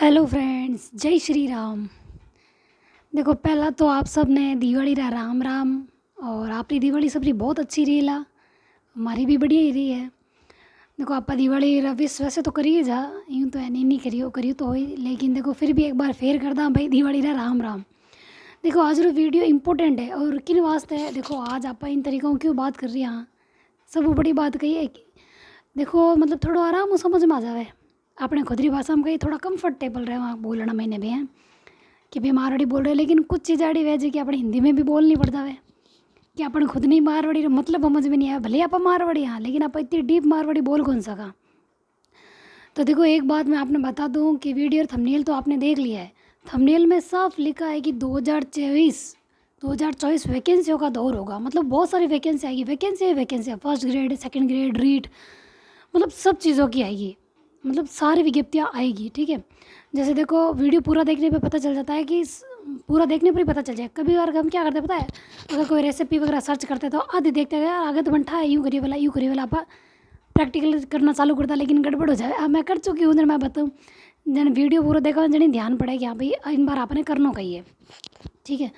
Hello friends, जय श्री राम। देखो, पहला तो आप सब ने दिवाली रा राम राम। और आपकी दिवाली सबरी बहुत अच्छी रही ला, हमारी भी बढ़िया ही रही है। देखो, आप दिवाली रा विश वैसे तो करिए जा, यूँ तो है नहीं करियो तो होई, लेकिन देखो फिर भी एक बार फेर कर दा भाई, दिवाली रा राम राम। देखो, आज रो वीडियो इम्पोर्टेंट है और किन वास्ते है। देखो, आज आप इन तरीक़ों क्यों बात कर रही हैं, सब बड़ी बात कही है कि देखो मतलब थोड़ा आराम समझ में आ जावे। आपने खुदरी भाषा में कही थोड़ा कंफर्टेबल रहे वहाँ बोलना मैंने भी है कि भी मारवाड़ी बोल रहे, लेकिन कुछ चीज़ आड़ी वह कि अपने हिंदी में भी बोलनी पड़ता है कि अपन खुद नहीं मारवाड़ी मतलब समझ में नहीं आया। भले आप मारवाड़ी हाँ, लेकिन आप इतनी डीप मारवाड़ी बोल कौन सका। तो देखो, एक बात मैं आपने बता दूं कि वीडियो और थंबनेल तो आपने देख लिया है। थंबनेल में साफ लिखा है कि 2024 वैकेंसियों का दौर होगा। मतलब बहुत सारी वैकेंसी आएगी, vacancy first grade, second grade, REET, मतलब सब चीज़ों की आएगी। मतलब सारी विज्ञप्तियाँ आएगी, ठीक है। जैसे देखो, वीडियो पूरा देखने पे पता चल जाता है कि पूरा देखने पर ही पता चल जाए। कभी बार हम क्या करते हैं पता है, अगर कोई रेसिपी वगैरह सर्च करते हैं तो आधे देखते हैं यार आगे तो बनता है यूँ करिए वाला आप प्रैक्टिकल करना चालू करता, लेकिन गड़बड़ हो जाए। अब मैं कर चुकी हूँ, मैं बताऊँ जन वीडियो पूरा देखा जनी ध्यान पड़े कि हाँ भाई इन बार आपने करना कही, ठीक है।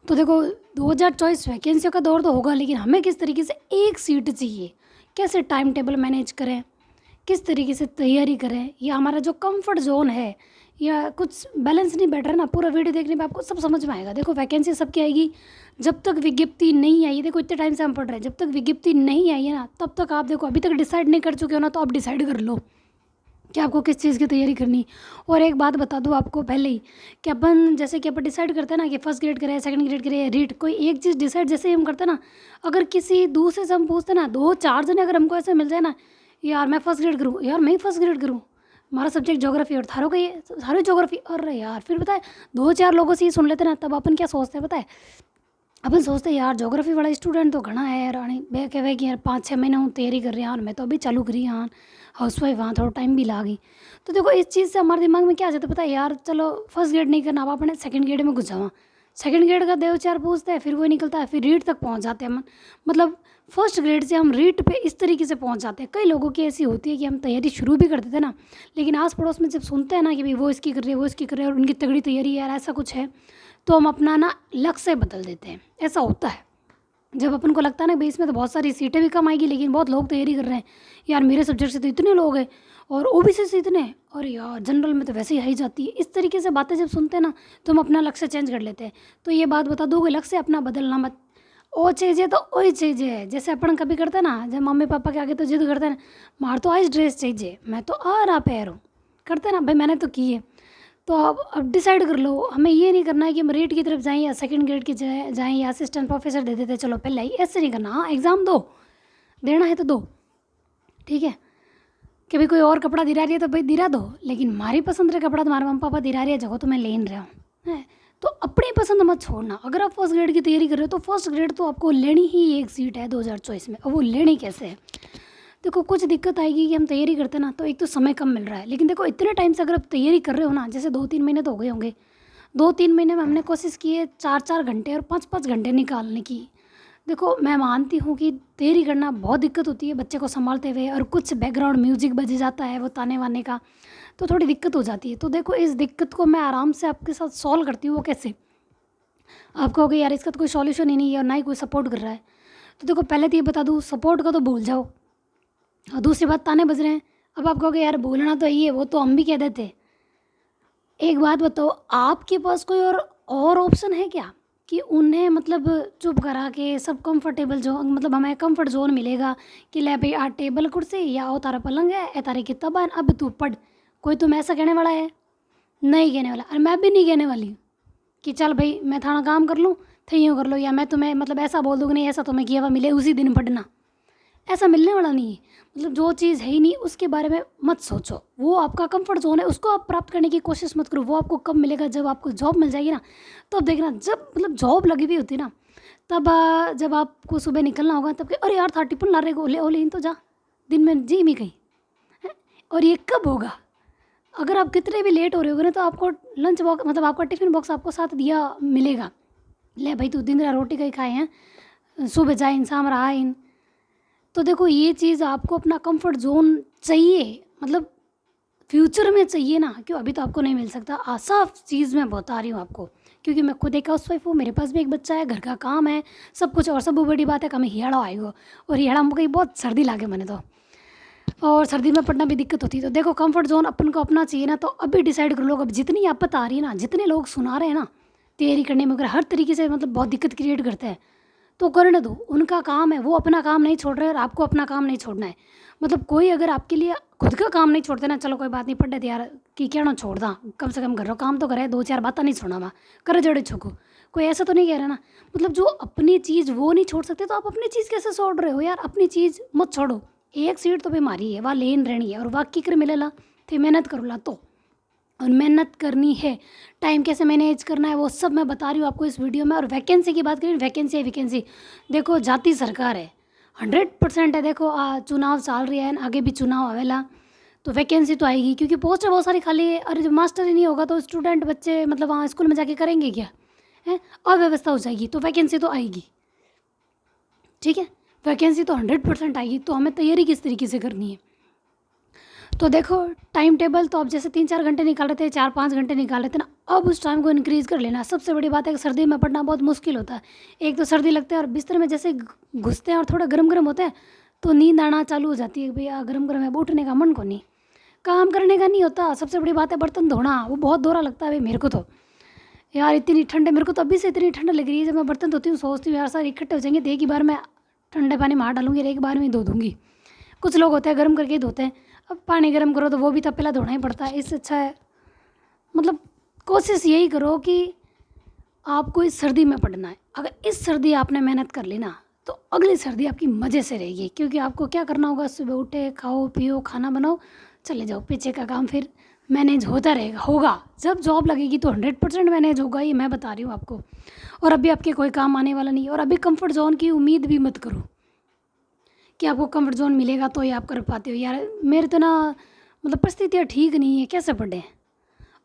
तो देखो, 2024 वैकेंसियों का दौर तो होगा, लेकिन हमें किस तरीके से एक सीट चाहिए, कैसे टाइम टेबल मैनेज करें, किस तरीके से तैयारी करें, या हमारा जो कंफर्ट जोन है या कुछ बैलेंस नहीं बैठ रहा ना, पूरा वीडियो देखने में आपको सब समझ में आएगा। देखो, वैकेंसी सबकी आएगी, जब तक विज्ञप्ति नहीं आई है। देखो, इतने टाइम से हम पढ़ रहे हैं, जब तक विज्ञप्ति नहीं आई है ना, तब तक आप देखो, अभी तक डिसाइड नहीं कर चुके हो ना, तो आप डिसाइड कर लो कि आपको किस चीज़ की तैयारी करनी। और एक बात बता दूँ आपको पहले ही कि अपन जैसे कि अपन डिसाइड करते हैं ना कि फर्स्ट ग्रेड करें, सेकंड ग्रेड करें, रीट, कोई एक चीज़ डिसाइड जैसे ही हम करते हैं ना, अगर किसी दूसरे से हम पूछते ना, 2-4 जने अगर हमको ऐसे मिल जाए ना, यार मैं फर्स्ट ग्रेड करूँ, यार मैं ही फर्स्ट ग्रेड करूँ, हमारा सब्जेक्ट ज्योग्राफी और थारो का ही है, थारो ज्योग्राफी, अरे यार फिर पता है 2-4 लोगों से ही सुन लेते ना, तब अपन क्या सोचते हैं पता है, अपन सोचते हैं यार ज्योग्राफी वाला स्टूडेंट तो घना है यार, बे कहे कि यार 5-6 महीने हूँ तैयारी कर रही यार, मैं तो अभी चालू करी हाँ, हाउस वाइफ हाँ, थोड़ा टाइम भी लागी। तो देखो, इस चीज़ से हमारे दिमाग में क्या आ जाता है पता है, यार चलो फर्स्ट ग्रेड नहीं करना, अब अपने सेकंड ग्रेड में घुस जावा। सेकंड ग्रेड का 2-4 पूछते हैं, फिर वो निकलता है, फिर रीट तक पहुँच जाते हैं हम। मतलब फर्स्ट ग्रेड से हम रीट पे इस तरीके से पहुँच जाते हैं। कई लोगों की ऐसी होती है कि हम तैयारी शुरू भी करते थे ना, लेकिन आस पड़ोस में जब सुनते हैं ना कि भाई वो इसकी कर रही है, वो इसकी कर रही है और उनकी तगड़ी तैयारी है यार, ऐसा कुछ है, तो हम अपना ना लक्ष्य बदल देते हैं। ऐसा होता है जब अपन को लगता है ना भाई इसमें तो बहुत सारी सीटें भी कम आएगी, लेकिन बहुत लोग तैयारी कर रहे हैं, यार मेरे सब्जेक्ट से तो इतने लोग हैं और ओबीसी से इतने, और यार जनरल में तो वैसे ही हाई जाती है। इस तरीके से बातें जब सुनते हैं ना, तो हम अपना लक्ष्य चेंज कर लेते हैं। तो ये बात बता दो कि लक्ष्य अपना बदलना मत। ओ चीज़ें तो वही चीज़ें है, जैसे अपन कभी करते हैं ना, जब मम्मी पापा के आगे तो जिद करते हैं ना, मार तो आज ड्रेस चाहिए, मैं तो आ रहा पैरों, करते हैं ना भाई, मैंने तो की है। तो अब डिसाइड कर लो, हमें ये नहीं करना है कि हम रीट की तरफ जाएं या सेकंड ग्रेड की जाएं या असिस्टेंट प्रोफेसर दे देते चलो पहले ही, ऐसे नहीं करना। हाँ, एग्ज़ाम दो, देना है तो दो, ठीक है। कि भाई कोई और कपड़ा दिला रही है तो भाई दिला दो, लेकिन हमारी पसंद का कपड़ा तुम्हारे मम्मी पापा दिला रही है, जगह तो मैं ले रहा हूँ है, तो अपनी पसंद मत छोड़ना। अगर आप फर्स्ट ग्रेड की तैयारी कर रहे हो तो फर्स्ट ग्रेड तो आपको लेनी ही एक सीट है 2024 में। अब वो लेनी कैसे है, देखो कुछ दिक्कत आएगी कि हम तैयारी करते ना, तो एक तो समय कम मिल रहा है, लेकिन देखो इतने टाइम से अगर आप तैयारी कर रहे हो ना, जैसे 2-3 महीने तो हो गए होंगे, 2-3 महीने में हमने कोशिश की है 4-4 घंटे और 5-5 घंटे निकालने की। देखो, मैं मानती हूँ कि तैयारी करना बहुत दिक्कत होती है बच्चे को संभालते हुए, और कुछ बैकग्राउंड म्यूजिक बज जाता है वो ताने वाने का, तो थोड़ी दिक्कत हो जाती है। तो देखो, इस दिक्कत को मैं आराम से आपके साथ सॉल्व करती हूँ। वो कैसे, आप कहोगे यार इसका तो कोई सॉल्यूशन ही नहीं है और ना ही कोई सपोर्ट कर रहा है। तो देखो, पहले तो ये बता दूँ, सपोर्ट का तो भूल जाओ, और दूसरी बात ताने बज रहे हैं। अब आप कहोगे यार बोलना तो ये, वो तो हम भी कह देते। एक बात बताओ, आपके पास कोई और ऑप्शन है क्या कि उन्हें मतलब चुप करा के सब कंफर्टेबल जो मतलब हमें कंफर्ट जोन मिलेगा कि ले भाई आ टेबल कुर्सी या ओ तारा पलंग है, ए तारी किताब है, अब तू पढ़। कोई तुम्हें ऐसा कहने वाला है? नहीं कहने वाला। और मैं भी नहीं कहने वाली कि चल भाई मैं थाना काम कर लूँ, थे यूँ कर लो, या मैं तुम्हें मतलब ऐसा बोल दूँ कि नहीं ऐसा तुम्हें किया हुआ मिले उसी दिन पढ़ना। ऐसा मिलने वाला नहीं है। मतलब जो चीज़ है ही नहीं उसके बारे में मत सोचो, वो आपका कंफर्ट जोन है, उसको आप प्राप्त करने की कोशिश मत करो। वो आपको कब मिलेगा, जब आपको जॉब मिल जाएगी ना, तो अब देखना, जब मतलब जॉब लगी हुई होती है ना, तब जब आपको सुबह निकलना होगा तब अरे यार था टिफिन ला रहे ओले ओले इन तो जा, दिन में जी मी कहीं है। और ये कब होगा, अगर आप कितने भी लेट हो रहे होगे ना, तो आपको लंच बॉक्स मतलब आपका टिफिन बॉक्स आपको साथ दिया मिलेगा, ले भाई तू दिन रात रोटी का ही खाए हैं, सुबह जाए इन शाम रहा इन। तो देखो, ये चीज़ आपको अपना कंफर्ट जोन चाहिए, मतलब फ्यूचर में चाहिए ना, क्यों अभी तो आपको नहीं मिल सकता। साफ चीज़ मैं बता रही हूँ आपको, क्योंकि मैं खुद एक हाउसवाइफ हूँ, मेरे पास भी एक बच्चा है, घर का काम है, सब कुछ। और सब बड़ी बात है कि हमें हियाड़ा आएगा, और हियाड़ा में कहीं बहुत सर्दी लागे मैंने तो, और सर्दी में पढ़ना भी दिक्कत होती है। तो देखो कंफर्ट जोन अपन को अपना चाहिए ना, तो अभी डिसाइड कर लो। अब जितनी आपत आ रही है ना, जितने लोग सुना रहे हैं ना तैयारी करने में, अगर हर तरीके से मतलब बहुत दिक्कत क्रिएट करते हैं, तो करने दो, उनका काम है, वो अपना काम नहीं छोड़ रहे और आपको अपना काम नहीं छोड़ना है। मतलब कोई अगर आपके लिए खुद का काम नहीं छोड़ते ना, चलो कोई बात नहीं, पढ़ देते यार कि क्या ना छोड़ दा, कम से कम घर काम तो करे, दो चार बातें नहीं छोड़ना वहाँ, करे जड़े छोको, कोई ऐसा तो नहीं कह रहा ना। मतलब जो अपनी चीज़ वो नहीं छोड़ सकते, तो आप अपनी चीज़ कैसे छोड़ रहे हो यार? अपनी चीज़ मत छोड़ो। एक सीट तो बीमारी है, वहाँ लेन रहनी है, और वहाँ की कर मिलेला फिर मेहनत करो ला तो, और मेहनत करनी है। टाइम कैसे मैनेज करना है वो सब मैं बता रही हूँ आपको इस वीडियो में। और वैकेंसी की बात करें, वैकेंसी है वैकेंसी, देखो जाती सरकार है, 100% है। देखो चुनाव चल रही है, आगे भी चुनाव आवेला, तो वैकेंसी तो आएगी, क्योंकि पोस्ट बहुत सारी खाली है। अरे जब मास्टर ही नहीं होगा तो स्टूडेंट बच्चे मतलब वहाँ स्कूल में जाके करेंगे क्या? है, अव्यवस्था हो जाएगी, तो वैकेंसी तो आएगी। ठीक है, वैकेंसी तो 100% आएगी, तो हमें तैयारी किस तरीके से करनी है। तो देखो टाइम टेबल तो अब जैसे 3-4 घंटे निकाल रहे थे, 4-5 घंटे निकाल रहे थे ना, अब उस टाइम को इंक्रीज़ कर लेना। सबसे बड़ी बात है कि सर्दी में पढ़ना बहुत मुश्किल होता है। एक तो सर्दी लगती है, और बिस्तर में जैसे घुसते हैं और थोड़ा गर्म गर्म होता है, तो नींद आना चालू हो जाती है, भैया गर्म गर्म है, उठने का मन को नहीं, काम करने का नहीं होता। सबसे बड़ी बात है बर्तन धोना, वो बहुत दोहरा लगता है भाई मेरे को तो। यार इतनी ठंड, मेरे को तो अभी से इतनी ठंड लग रही है, जब मैं बर्तन धोती हूँ सोचती हूँ यार सारे इकट्ठे हो जाएंगे, तो एक ही बार मैं ठंडे पानी में हाथ डालूंगी और एक बार में ही धो दूँगी। कुछ लोग होते हैं गर्म करके ही धोते हैं, अब पानी गर्म करो तो वो भी तपेला धोना ही पड़ता है। इससे अच्छा है मतलब कोशिश यही करो कि आपको इस सर्दी में पढ़ना है। अगर इस सर्दी आपने मेहनत कर ली ना, तो अगली सर्दी आपकी मज़े से रहेगी, क्योंकि आपको क्या करना होगा, सुबह उठे, खाओ पियो, खाना बनाओ, चले जाओ, पीछे का काम फिर मैनेज होता रहेगा। होगा जब जॉब लगेगी तो 100% मैनेज होगा, ये मैं बता रही हूँ आपको। और अभी आपके कोई काम आने वाला नहीं है, और अभी कंफर्ट जोन की उम्मीद भी मत करो कि आपको कंफर्ट जोन मिलेगा तो ही आप कर पाते हो। यार मेरे तो ना मतलब परिस्थितियाँ ठीक नहीं है, कैसे पढ़ें?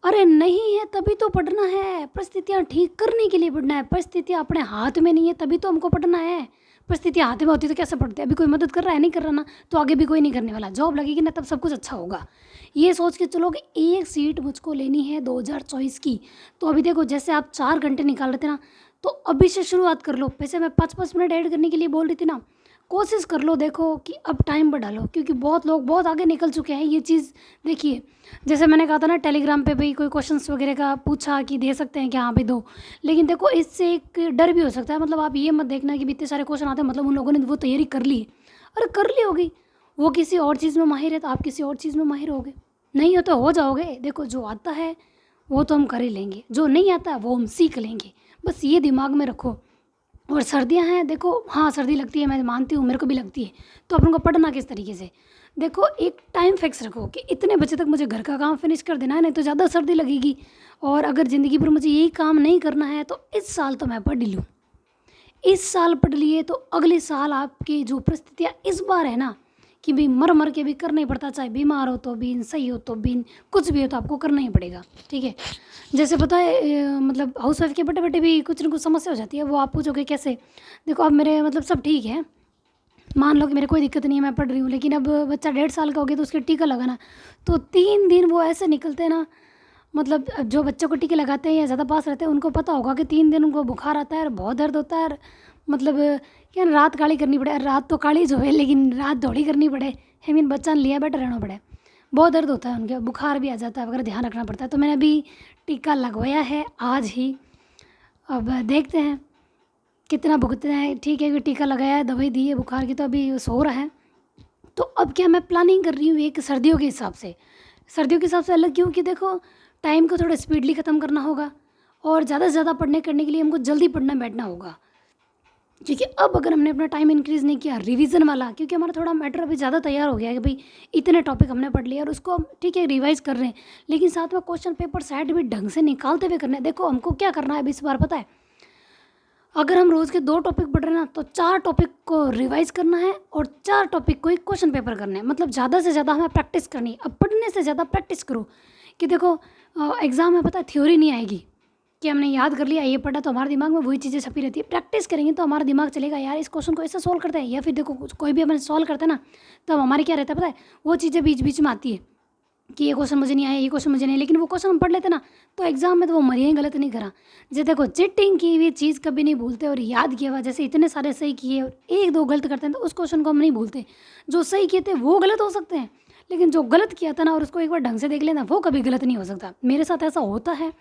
अरे नहीं है तभी तो पढ़ना है, परिस्थितियाँ ठीक करने के लिए पढ़ना है। परिस्थितियाँ अपने हाथ में नहीं है तभी तो हमको पढ़ना है। परिस्थितियाँ हाथ में होती तो कैसे पढ़ते? अभी कोई मदद कर रहा है, नहीं कर रहा ना, तो आगे भी कोई नहीं करने वाला। जॉब लगेगी ना तब सब कुछ अच्छा होगा। ये सोच के चलो कि एक सीट मुझको लेनी है 2024 की, तो अभी देखो जैसे आप 4 घंटे निकाल रहे थे ना, तो अभी से शुरुआत कर लो। वैसे मैं 5-5 मिनट ऐड करने के लिए बोल रही थी ना, कोशिश कर लो, देखो कि अब टाइम बढ़ा लो, क्योंकि बहुत लोग बहुत आगे निकल चुके हैं। ये चीज़ देखिए, जैसे मैंने कहा था ना टेलीग्राम पे भी कोई क्वेश्चंस वगैरह का पूछा कि दे सकते हैं क्या, हाँ भी दो। लेकिन देखो इससे एक डर भी हो सकता है, मतलब आप ये मत देखना कि भी इतने सारे क्वेश्चन आते हैं मतलब उन लोगों ने वो तैयारी कर ली है। अरे कर ली होगी, वो किसी और चीज़ में माहिर है तो आप किसी और चीज़ में माहिर होगे, नहीं हो तो हो जाओगे। देखो जो आता है वो तो हम कर ही लेंगे, जो नहीं आता है वो हम सीख लेंगे, बस ये दिमाग में रखो। और सर्दियाँ हैं, देखो हाँ सर्दी लगती है, मैं मानती हूँ, मेरे को भी लगती है। तो अपन को पढ़ना किस तरीके से, देखो एक टाइम फिक्स रखो कि इतने बजे तक मुझे घर का काम फिनिश कर देना है, नहीं तो ज़्यादा सर्दी लगेगी। और अगर ज़िंदगी भर मुझे यही काम नहीं करना है, तो इस साल तो मैं पढ़ ही लूँ। इस साल पढ़ लिए तो अगले साल आपकी जो परिस्थितियाँ इस बार है ना, कि भाई मर मर के भी करना ही पड़ता, चाहे बीमार हो तो भी, सही हो तो भी, कुछ भी हो तो आपको करना ही पड़ेगा। ठीक है, जैसे पता है मतलब हाउस वाइफ के बड़े बड़े भी कुछ ना कुछ समस्या हो जाती है, वो आप पूछोगे कैसे। देखो अब मेरे मतलब सब ठीक है, मान लो कि मेरे कोई दिक्कत नहीं है, मैं पढ़ रही हूँ, लेकिन अब बच्चा 1.5 साल का हो गया तो उसके टीका लगाना, तो 3 दिन वो ऐसे निकलते हैं ना। मतलब अब जो बच्चों को टीके लगाते हैं या ज़्यादा पास रहते हैं उनको पता होगा कि 3 दिन उनको बुखार आता है और बहुत दर्द होता है, और मतलब क्या रात काली करनी पड़े, रात तो काली जो है लेकिन रात दौड़ी करनी पड़े, आई मीन बच्चा ने लिया बैठा रहना पड़े, बहुत दर्द होता है उनके, बुखार भी आ जाता है वगैरह, ध्यान रखना पड़ता है। तो मैंने अभी टीका लगवाया है आज ही, अब देखते हैं कितना भुगतते हैं। ठीक है कि टीका लगाया है, दवाई दी है बुखार की, तो अभी सो रहा है। तो अब क्या मैं प्लानिंग कर रही हूँ एक सर्दियों के हिसाब से, सर्दियों के हिसाब से अलग क्यों, कि देखो टाइम को थोड़ा स्पीडली ख़त्म करना होगा, और ज़्यादा से ज़्यादा पढ़ने करने के लिए हमको जल्दी पढ़ना बैठना होगा। क्योंकि अब अगर हमने अपना टाइम इंक्रीज़ नहीं किया रिवीजन वाला, क्योंकि हमारा थोड़ा मैटर अभी ज़्यादा तैयार हो गया है कि भाई इतने टॉपिक हमने पढ़ लिए और उसको हम ठीक है रिवाइज कर रहे हैं, लेकिन साथ में क्वेश्चन पेपर सेट भी ढंग से निकालते हुए करना है। देखो हमको क्या करना है अब इस बार पता है, अगर हम रोज़ के 2 टॉपिक पढ़ रहे हैं ना, तो 4 टॉपिक को रिवाइज करना है और 4 टॉपिक को एक क्वेश्चन पेपर करना है। मतलब ज़्यादा से ज़्यादा हमें प्रैक्टिस करनी है। अब पढ़ने से ज़्यादा प्रैक्टिस करो, कि देखो एग्ज़ाम में पता है थ्योरी नहीं आएगी कि हमने याद कर लिया ये पढ़ा तो हमारे दिमाग में वही चीज़ें छपी रहती है। प्रैक्टिस करेंगे तो हमारा दिमाग चलेगा यार इस क्वेश्चन को ऐसे सॉल्व करते हैं, या फिर देखो कोई भी अपन सॉल्व करते हैं ना, तब हमारे क्या रहता है पता है, वो चीज़ें बीच बीच में आती है कि ये क्वेश्चन मुझे नहीं आया, ये क्वेश्चन मुझे नहीं, लेकिन वो क्वेश्चन हम पढ़ लेते ना तो एग्जाम में तो वो मरिया ही गलत नहीं करा। जैसे देखो चिटिंग की हुई चीज़ कभी नहीं भूलते, और याद किया हुआ जैसे इतने सारे सही किए और एक दो गलत करते हैं तो उस क्वेश्चन को हम नहीं भूलते। जो सही किए थे वो गलत हो सकते हैं, लेकिन जो गलत किया था ना और उसको एक बार ढंग से देख लेना वो कभी गलत नहीं हो सकता। मेरे साथ ऐसा होता है,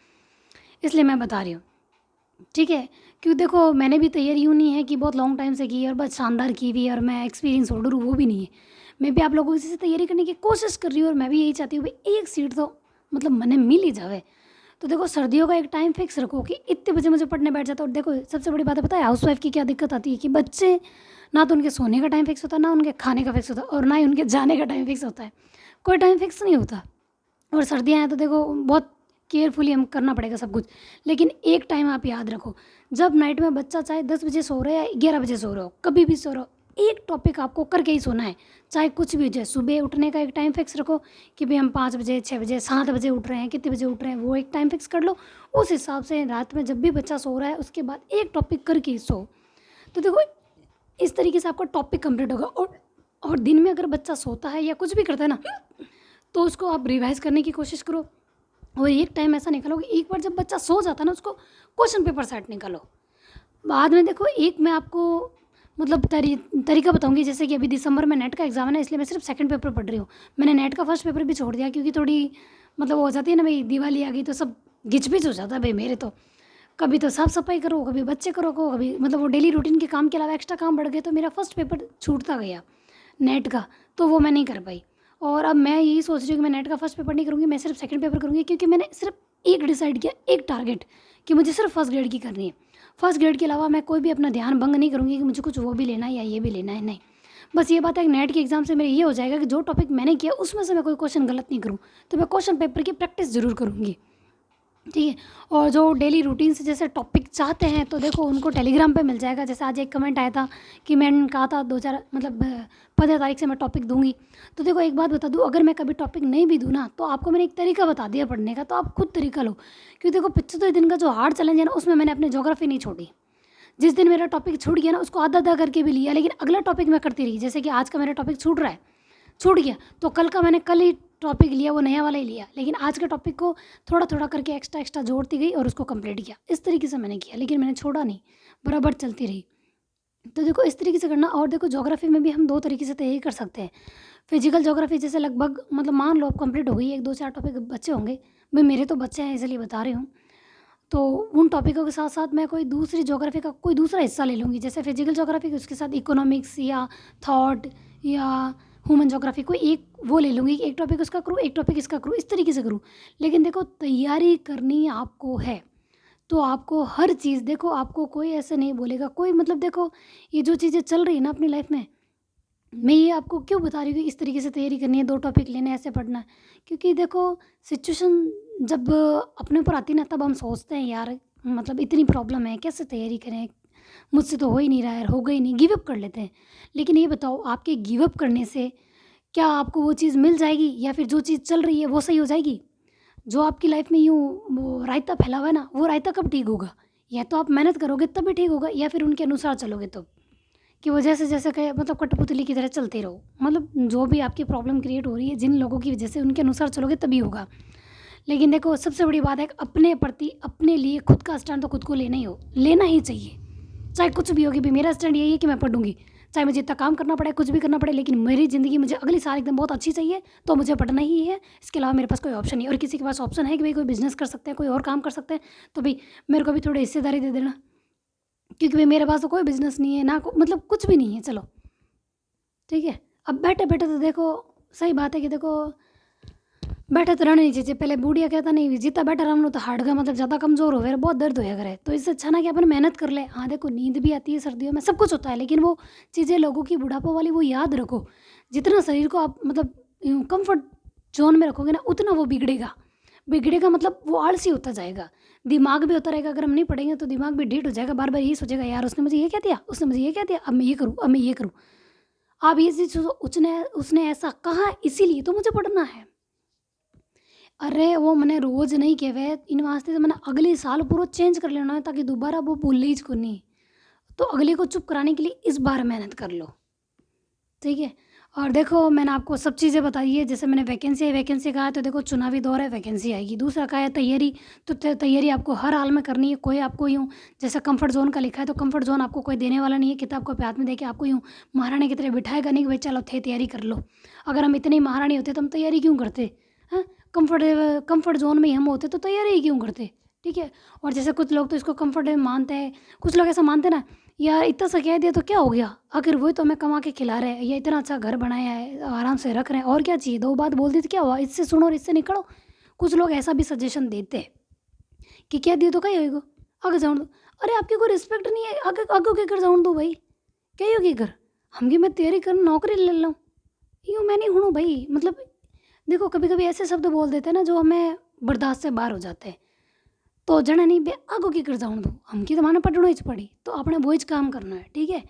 इसलिए मैं बता रही हूँ, ठीक है। क्योंकि देखो मैंने भी तैयारी यूँ नहीं है कि बहुत लॉन्ग टाइम से की है और बस शानदार की हुई है और मैं एक्सपीरियंस होल्डर हूँ, वो भी नहीं है। मैं भी आप लोगों से तैयारी करने की कोशिश कर रही हूँ और मैं भी यही चाहती हूँ भाई एक सीट तो मतलब मने मिल ही जावे। तो देखो सर्दियों का एक टाइम फिक्स रखो कि इतने बजे मुझे पढ़ने बैठ जाता। और देखो सबसे बड़ी बात है पता है हाउस वाइफ की क्या दिक्कत आती है कि बच्चे ना तो उनके सोने का टाइम फिक्स होता है, ना उनके खाने का फिक्स होता है, और ना ही उनके जाने का टाइम फिक्स होता है। कोई टाइम फिक्स नहीं होता। और सर्दियाँ हैं तो देखो बहुत केयरफुली हम करना पड़ेगा सब कुछ। लेकिन एक टाइम आप याद रखो, जब नाइट में बच्चा चाहे 10 बजे सो रहा है या 11 बजे सो रहा हो, कभी भी सो रहा हो, एक टॉपिक आपको करके ही सोना है, चाहे कुछ भी हो जाए। सुबह उठने का एक टाइम फिक्स रखो कि भाई हम 5 बजे 6 बजे 7 बजे उठ रहे हैं, कितने बजे उठ रहे हैं वो एक टाइम फिक्स कर लो। उस हिसाब से रात में जब भी बच्चा सो रहा है उसके बाद एक टॉपिक करके ही सो। तो देखो इस तरीके से आपका टॉपिक कंप्लीट होगा। और दिन में अगर बच्चा सोता है या कुछ भी करता है ना तो उसको आप रिवाइज करने की कोशिश करो। और एक टाइम ऐसा निकालो कि एक बार जब बच्चा सो जाता है ना उसको क्वेश्चन पेपर सेट निकालो। बाद में देखो एक मैं आपको मतलब तरीका बताऊंगी। जैसे कि अभी दिसंबर में नेट का एग्ज़ाम है ना, इसलिए मैं सिर्फ सेकंड पेपर पढ़ रही हूँ। मैंने नेट का फर्स्ट पेपर भी छोड़ दिया क्योंकि थोड़ी मतलब वो हो जाती है ना भाई, दिवाली आ गई तो सब घिच-पिच हो जाता है भाई मेरे तो। कभी तो साफ सफाई करो, कभी बच्चे करो, कभी मतलब वो डेली रूटीन के काम के अलावा एक्स्ट्रा काम बढ़ गए तो मेरा फर्स्ट पेपर छूटता गया नेट का, तो वो मैं नहीं कर पाई। और अब मैं यही सोच रही हूँ कि मैं नेट का फर्स्ट पेपर नहीं करूँगी, मैं सिर्फ सेकंड पेपर करूँगी, क्योंकि मैंने सिर्फ एक डिसाइड किया, एक टारगेट कि मुझे सिर्फ फर्स्ट ग्रेड की करनी है। फर्स्ट ग्रेड के अलावा मैं कोई भी अपना ध्यान भंग नहीं करूँगी कि मुझे कुछ वो भी लेना है या ये भी लेना है, नहीं। बस ये बात है कि नेट के एग्ज़ाम से मेरे ये हो जाएगा कि जो टॉपिक मैंने किया उसमें से मैं कोई क्वेश्चन गलत नहीं करूँ, तो मैं क्वेश्चन पेपर की प्रैक्टिस ज़रूर करूँगी, ठीक है। और जो डेली रूटीन से जैसे टॉपिक चाहते हैं तो देखो उनको टेलीग्राम पे मिल जाएगा। जैसे आज एक कमेंट आया था कि मैंने कहा था 2-4 मतलब 15 तारीख से मैं टॉपिक दूंगी। तो देखो एक बात बता दूं, अगर मैं कभी टॉपिक नहीं भी दूँ ना तो आपको मैंने एक तरीका बता दिया पढ़ने का, तो आप खुद तरीका लो। क्योंकि देखो 75 दिन का जो हार्ड चैलेंज है ना उसमें मैंने अपनी ज्योग्राफी नहीं छोड़ी। जिस दिन मेरा टॉपिक छूट गया ना उसको आधा आधा करके भी लिया, लेकिन अगला टॉपिक मैं करती रही। जैसे कि आज का मेरा टॉपिक छूट रहा है, छूट गया तो कल का मैंने कल ही टॉपिक लिया, वो नया वाला ही लिया, लेकिन आज के टॉपिक को थोड़ा थोड़ा करके एक्स्ट्रा एक्स्ट्रा जोड़ती गई और उसको कंप्लीट किया। इस तरीके से मैंने किया, लेकिन मैंने छोड़ा नहीं, बराबर चलती रही। तो देखो इस तरीके से करना। और देखो ज्योग्राफी में भी हम दो तरीके से तैयारी कर सकते हैं। फिजिकल ज्योग्राफी जैसे लगभग मतलब मान लो अब कंप्लीट हो गई, एक दो चार टॉपिक बच्चे होंगे, भाई मेरे तो बच्चे हैं इसलिए बता रही हूँ। तो उन टॉपिकों के साथ साथ मैं कोई दूसरी ज्योग्राफी का कोई दूसरा हिस्सा ले लूँगी, जैसे फिजिकल ज्योग्राफी उसके साथ इकोनॉमिक्स या थॉट या ह्यूमन ज्योग्राफी, कोई एक वो ले लूँगी कि एक टॉपिक उसका करूँ एक टॉपिक इसका करूँ, इस तरीके से करूँ। लेकिन देखो तैयारी करनी आपको है तो आपको हर चीज़ देखो, आपको कोई ऐसे नहीं बोलेगा कोई, मतलब देखो ये जो चीज़ें चल रही है ना अपनी लाइफ में, मैं ये आपको क्यों बता रही हूँ कि इस तरीके से तैयारी करनी है, दो टॉपिक लेने हैं, ऐसे पढ़ना है। क्योंकि देखो सिचुएशन जब अपने ऊपर आती है ना तब हम सोचते हैं यार मतलब इतनी प्रॉब्लम है कैसे तैयारी करें, मुझसे तो हो ही नहीं रहा है यार, हो गई नहीं, गिव अप कर लेते हैं। लेकिन ये बताओ आपके गिव अप करने से क्या आपको वो चीज़ मिल जाएगी, या फिर जो चीज़ चल रही है वो सही हो जाएगी? जो आपकी लाइफ में यूँ वो रायता फैला हुआ है ना, वो रायता कब ठीक होगा? या तो आप मेहनत करोगे तभी ठीक होगा, या फिर उनके अनुसार चलोगे तो, कि वो जैसे जैसे कहे मतलब कठपुतली की तरह चलते रहो। मतलब जो भी आपकी प्रॉब्लम क्रिएट हो रही है जिन लोगों की वजह से, उनके अनुसार चलोगे तभी होगा। लेकिन देखो सबसे बड़ी बात है कि अपने प्रति अपने लिए खुद का स्टैंड तो खुद को लेना ही चाहिए। चाहे कुछ भी होगी, भी मेरा स्टैंड यही है कि मैं पढ़ूंगी, चाहे मुझे इतना काम करना पड़े, कुछ भी करना पड़े, लेकिन मेरी ज़िंदगी मुझे अगली साल एकदम बहुत अच्छी चाहिए तो मुझे पढ़ना ही है। इसके अलावा मेरे पास कोई ऑप्शन नहीं है। और किसी के पास ऑप्शन है कि भाई कोई बिजनेस कर सकते हैं, कोई और काम कर सकते हैं, तो भाई मेरे को भी थोड़ी हिस्सेदारी दे देना, क्योंकि भाई मेरे पास तो कोई बिजनेस नहीं है ना, मतलब कुछ भी नहीं है। चलो ठीक है। अब बैठे बैठे तो देखो सही बात है कि देखो बैठे तो रहना नहीं चाहिए। पहले बूढ़िया कहता नहीं जितना बैठा रहना तो हार्ड का मतलब ज़्यादा कमज़ोर हो गया, बहुत दर्द होया करे, तो इससे अच्छा ना कि अपन मेहनत कर ले। हाँ देखो नींद भी आती है सर्दियों में, सब कुछ होता है, लेकिन वो चीज़ें लोगों की बुढ़ापा वाली वो याद रखो। जितना शरीर को आप मतलब कंफर्ट जोन में रखोगे ना उतना वो बिगड़ेगा। बिगड़ेगा मतलब वो आलसी होता जाएगा, दिमाग भी होता रहेगा। अगर हम नहीं पढ़ेंगे तो दिमाग भी ढीठ हो जाएगा, बार बार यही सोचेगा यार उसने मुझे ये कह दिया, उसने मुझे ये कह दिया, अब मैं ये करूँ, अब मैं ये करूँ। आप ये चीज़ सोचो, उसने उसने ऐसा कहा इसीलिए तो मुझे पढ़ना है। अरे वो मैंने रोज़ नहीं कहवे इन वास्ते तो मैंने अगले साल पूरा चेंज कर लेना है ताकि दोबारा वो भूले ही को नहीं। तो अगले को चुप कराने के लिए इस बार मेहनत कर लो, ठीक है। और देखो मैंने आपको सब चीज़ें बताई है, जैसे मैंने वैकेंसी कहा है तो देखो चुनावी दौर है, वैकेंसी आएगी। दूसरा कहा है तैयारी, तो तैयारी आपको हर हाल में करनी है। कोई आपको यूँ जैसे कंफर्ट जोन का लिखा है तो कंफर्ट जोन आपको कोई देने वाला नहीं है, किताब को हाथ में दे के आपको यूँ महारानी की तरह बिठाएगा नहीं कि भाई चलो थे तैयारी कर लो। अगर हम इतने ही महारानी होते तो हम तैयारी क्यों करते? हाँ, कंफर्ट जोन में ही हम होते तो तैयारी ही क्यों करते? ठीक है। और जैसे कुछ लोग तो इसको कंफर्ट मानते हैं, कुछ लोग ऐसा मानते हैं ना, यार इतना सा कह दिया तो क्या हो गया, आखिर वही तो हमें कमा के खिला रहे हैं, या इतना अच्छा घर बनाया है, आराम से रख रहे हैं, और क्या चाहिए, दो बात बोल दी तो क्या हुआ, इससे सुनो और इससे निकलो। कुछ लोग ऐसा भी सजेशन देते हैं कि क्या दिए तो क्या होएगा, आगे जाऊँ दो। अरे आपकी कोई रिस्पेक्ट नहीं है, आगे आगे के कर जाऊँ दो भाई, क्या होगी कर, हम की मैं तैयारी कर नौकरी ले लूँ, यूँ मैं नहीं हूँ भाई। मतलब देखो कभी कभी ऐसे शब्द बोल देते हैं ना जो हमें बर्दाश्त से बाहर हो जाते हैं। तो जने नहीं बे आगो की कर जाऊँ दो, हमकी तो माने पढ़ना ही पड़ी, तो अपने वो काम करना है, ठीक है।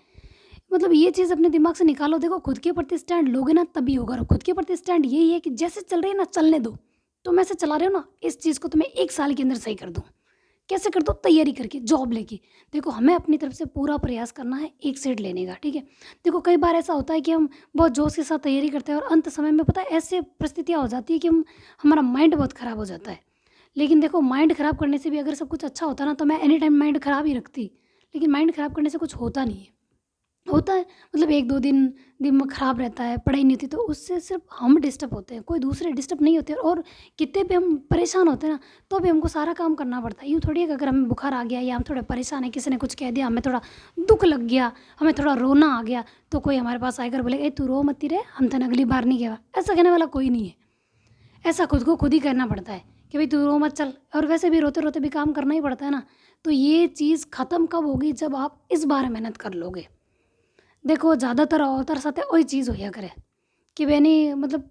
मतलब ये चीज़ अपने दिमाग से निकालो। देखो खुद के प्रति स्टैंड लोगे ना तभी होगा। और खुद के प्रति स्टैंड यही है कि जैसे चल रही है ना चलने दो, तो मैं ऐसे चला रही हूँ ना, इस चीज़ को तो मैं 1 साल के अंदर सही कर दूँ। कैसे कर दो? तैयारी करके, जॉब लेके। देखो हमें अपनी तरफ से पूरा प्रयास करना है एक सेट लेने का, ठीक है। देखो कई बार ऐसा होता है कि हम बहुत जोश के साथ तैयारी करते हैं और अंत समय में पता है ऐसे परिस्थितियाँ हो जाती है कि हमारा माइंड बहुत ख़राब हो जाता है। लेकिन देखो माइंड ख़राब करने से भी अगर सब कुछ अच्छा होता ना, तो मैं एनी टाइम माइंड ख़राब ही रखती। लेकिन माइंड ख़राब करने से कुछ होता नहीं है। होता है मतलब 1-2 दिन दिमाग ख़राब रहता है, पढ़ाई नहीं होती, तो उससे सिर्फ हम डिस्टर्ब होते हैं, कोई दूसरे डिस्टर्ब नहीं होते। और कितने भी हम परेशान होते हैं ना, तो भी हमको सारा काम करना पड़ता है। यूँ थोड़ी है कि अगर हमें बुखार आ गया या हम थोड़े परेशान हैं, किसी ने कुछ कह दिया, हमें थोड़ा दुःख लग गया, हमें थोड़ा रोना आ गया, तो कोई हमारे पास आकर बोलेगा ए तू रो मत रे, हम तो अगली बार नहीं गया। ऐसा कहने वाला कोई नहीं है। ऐसा खुद को खुद ही करना पड़ता है कि भाई तू रो मत चल। और वैसे भी रोते रोते भी काम करना ही पड़ता है ना। तो ये चीज़ ख़त्म कब होगी? जब आप इस बार मेहनत कर लोगे। देखो ज़्यादातर औरतें साथ वही चीज़ होया करे कि मैंने मतलब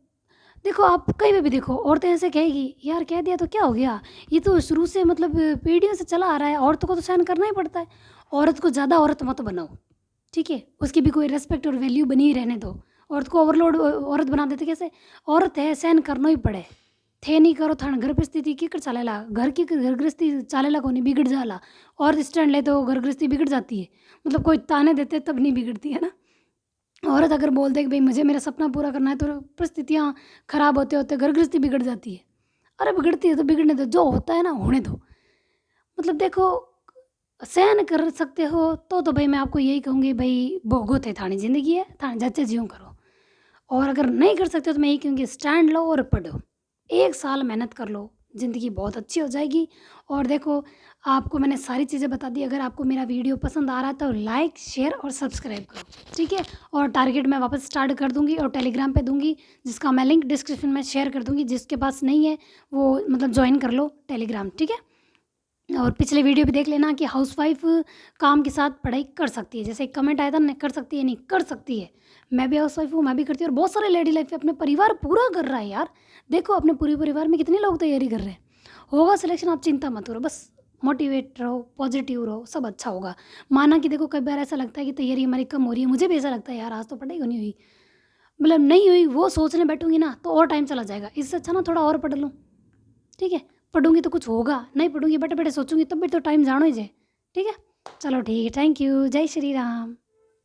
देखो आप कहीं पे भी देखो औरतें ऐसे कहेगी यार कह दिया तो क्या हो गया, ये तो शुरू से मतलब पीढ़ियों से चला आ रहा है, औरतों को तो सहन करना ही पड़ता है। औरत को ज़्यादा औरत मत बनाओ, ठीक है। उसकी भी कोई रेस्पेक्ट और वैल्यू बनी ही रहने दो। औरत को ओवरलोड औरत बना देते कैसे? औरत है सहन करना ही पड़े। थे नहीं करो थान घर परिस्थिति की कर चालेला, घर की घर गृहस्थी चालेला को नहीं बिगड़ जाला। औरत स्टैंड ले तो घर गृहस्थी बिगड़ जाती है। मतलब कोई ताने देते तब नहीं बिगड़ती है ना। औरत अगर बोल दे कि भाई मुझे मेरा सपना पूरा करना है, तो परिस्थितियाँ खराब होते होते घर गृहस्थी बिगड़ जाती है। अरे बिगड़ती है तो बिगड़ने दो, जो होता है ना होने दो। मतलब देखो सहन कर सकते हो तो भाई मैं आपको यही कहूँगी भाई भोगो थे थानी ज़िंदगी है, थाने जच्चे ज्यों करो। और अगर नहीं कर सकते हो तो मैं यही कहूँगी स्टैंड लो और पढ़ो। 1 साल मेहनत कर लो, ज़िंदगी बहुत अच्छी हो जाएगी। और देखो आपको मैंने सारी चीज़ें बता दी। अगर आपको मेरा वीडियो पसंद आ रहा है तो लाइक शेयर और सब्सक्राइब करो, ठीक है। और टारगेट मैं वापस स्टार्ट कर दूँगी और टेलीग्राम पे दूँगी, जिसका मैं लिंक डिस्क्रिप्शन में शेयर कर दूँगी। जिसके पास नहीं है वो मतलब ज्वाइन कर लो टेलीग्राम, ठीक है। और पिछले वीडियो भी देख लेना कि हाउसवाइफ काम के साथ पढ़ाई कर सकती है। जैसे एक कमेंट आया था ना, कर सकती है, नहीं कर सकती है। मैं भी हाउसवाइफ हूँ, मैं भी करती हूँ। और बहुत सारे लेडी लाइफ अपने परिवार पूरा कर रहा है यार। देखो अपने पूरे परिवार में कितने लोग तैयारी कर रहे हैं। होगा सिलेक्शन, आप चिंता मत करो, बस मोटिवेट रहो, पॉजिटिव रहो, सब अच्छा होगा। माना कि देखो कई बार ऐसा लगता है कि तैयारी हमारी कम हो रही है, मुझे भी ऐसा लगता है यार आज तो पढ़ाई नहीं हुई, मतलब नहीं हुई, वो सोचने बैठूंगी ना तो और टाइम चला जाएगा। इससे अच्छा ना थोड़ा और पढ़ लूँ, ठीक है। पढ़ूंगी तो कुछ होगा, नहीं पढ़ूंगी बैठे बैठे सोचूंगी तब भी तो टाइम जानो ही जाए, ठीक है। चलो ठीक है, थैंक यू, जय श्री राम।